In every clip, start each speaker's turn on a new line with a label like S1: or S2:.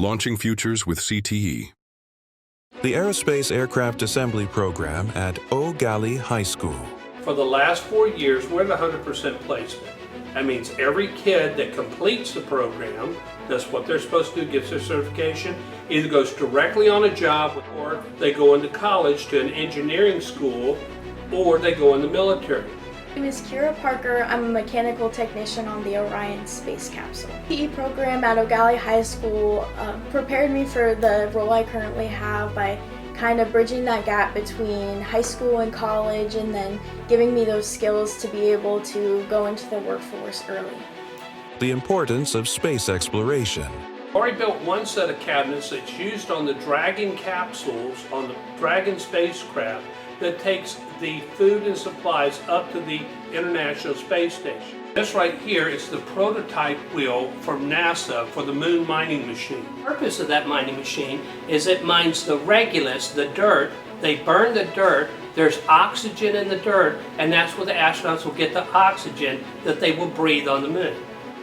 S1: launching futures with CTE.
S2: The Aerospace Aircraft Assembly Program at Eau Gallie High School.
S3: For the last 4 years, we're at 100% placement. That means every kid that completes the program, does what they're supposed to do, gets their certification, either goes directly on a job or they go into college to an engineering school or they go in the military.
S4: My name is Kira Parker. I'm a mechanical technician on the Orion space capsule. The CTE program at Eau Gallie High School prepared me for the role I currently have by kind of bridging that gap between high school and college, and then giving me those skills to be able to go into the workforce early.
S2: The importance of space exploration.
S3: I already built one set of cabinets that's used on the Dragon capsules, on the Dragon spacecraft, that takes the food and supplies up to the International Space Station. This right here is the prototype wheel from NASA for the moon mining machine. The purpose of that mining machine is it mines the regulus, the dirt. They burn the dirt, there's oxygen in the dirt, and that's where the astronauts will get the oxygen that they will breathe on the moon.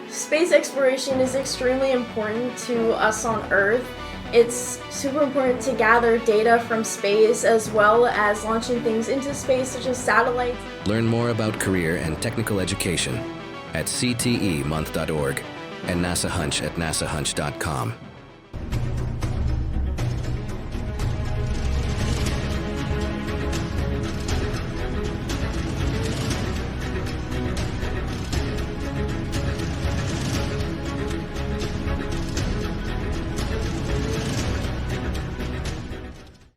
S4: Space exploration is extremely important to us on Earth. It's super important to gather data from space as well as launching things into space such as satellites.
S5: Learn more about career and technical education at ctemonth.org and NASAHUNCH at nasahunch.com.